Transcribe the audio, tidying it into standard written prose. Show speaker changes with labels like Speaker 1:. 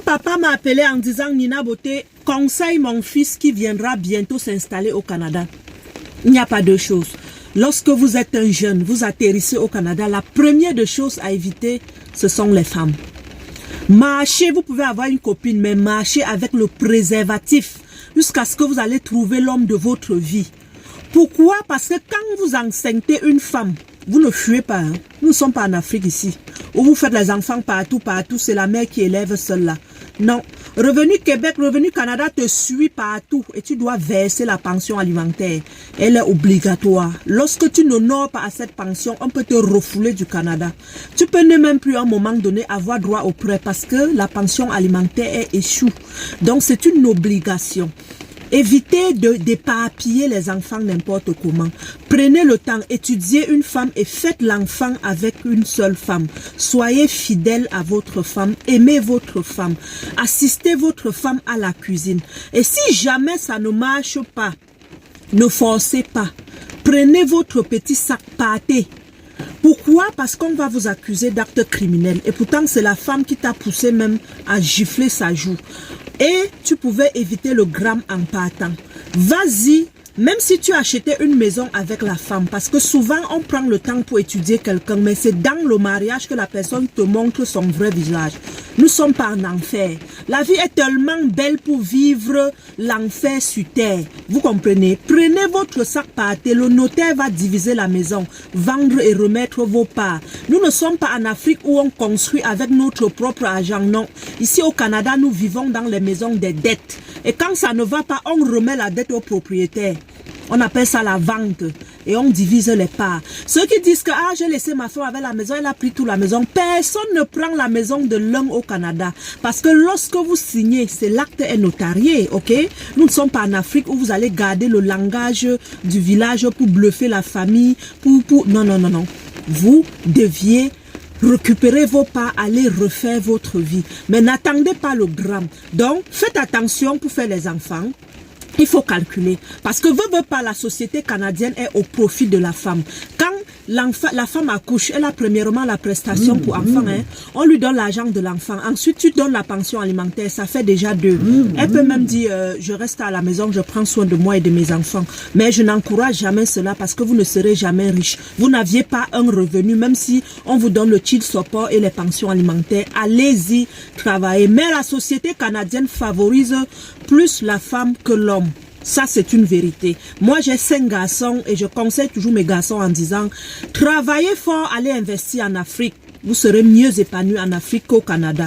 Speaker 1: papa m'a appelé en disant, Nina Beauté, conseille mon fils qui viendra bientôt s'installer au Canada. Il n'y a pas de chose. Lorsque vous êtes un jeune, vous atterrissez au Canada, la première des choses à éviter, ce sont les femmes. Marchez, vous pouvez avoir une copine, mais marchez avec le préservatif jusqu'à ce que vous allez trouver l'homme de votre vie. Pourquoi? Parce que quand vous enceintez une femme, vous ne fuez pas. Hein? Nous ne sommes pas en Afrique ici, où vous faites les enfants partout, c'est la mère qui élève seule là. Non. Revenu Québec, Revenu Canada te suit partout et tu dois verser la pension alimentaire. Elle est obligatoire. Lorsque tu n'honores pas à cette pension, on peut te refouler du Canada. Tu peux ne même plus à un moment donné avoir droit au prêt parce que la pension alimentaire échoue. Donc c'est une obligation. Évitez d'éparpiller les enfants n'importe comment. Prenez le temps, étudiez une femme et faites l'enfant avec une seule femme. Soyez fidèle à votre femme, aimez votre femme. Assistez votre femme à la cuisine. Et si jamais ça ne marche pas, ne forcez pas. Prenez votre petit sac, partez. Pourquoi? Parce qu'on va vous accuser d'actes criminels. Et pourtant, c'est la femme qui t'a poussé même à gifler sa joue. Et tu pouvais éviter le drame en partant. Vas-y, même si tu achetais une maison avec la femme, parce que souvent on prend le temps pour étudier quelqu'un, mais c'est dans le mariage que la personne te montre son vrai visage. Nous ne sommes pas en enfer. La vie est tellement belle pour vivre l'enfer sur terre. Vous comprenez? Prenez votre sac, partez. Le notaire va diviser la maison, vendre et remettre vos parts. Nous ne sommes pas en Afrique où on construit avec notre propre argent. Non. Ici au Canada, nous vivons dans les maisons des dettes. Et quand ça ne va pas, on remet la dette au propriétaire. On appelle ça la vente. Et on divise les parts. Ceux qui disent que j'ai laissé ma femme avec la maison, elle a pris toute la maison. Personne ne prend la maison de l'un au Canada. Parce que lorsque vous signez, c'est l'acte est notarié, ok? Nous ne sommes pas en Afrique où vous allez garder le langage du village pour bluffer la famille. Non, non, non, non. Vous deviez récupérer vos parts, aller refaire votre vie. Mais n'attendez pas le drame. Donc, faites attention pour faire les enfants. Il faut calculer. Parce que veut pas, la société canadienne est au profit de la femme. Quand la femme accouche, elle a premièrement la prestation pour enfant. Hein. On lui donne l'argent de l'enfant. Ensuite, tu donnes la pension alimentaire. Ça fait déjà 2. Elle peut même dire, je reste à la maison, je prends soin de moi et de mes enfants. Mais je n'encourage jamais cela parce que vous ne serez jamais riche. Vous n'aviez pas un revenu, même si on vous donne le child support et les pensions alimentaires. Allez-y travailler. Mais la société canadienne favorise plus la femme que l'homme. Ça, c'est une vérité. Moi, j'ai 5 garçons et je conseille toujours mes garçons en disant, travaillez fort, allez investir en Afrique. Vous serez mieux épanouis en Afrique qu'au Canada.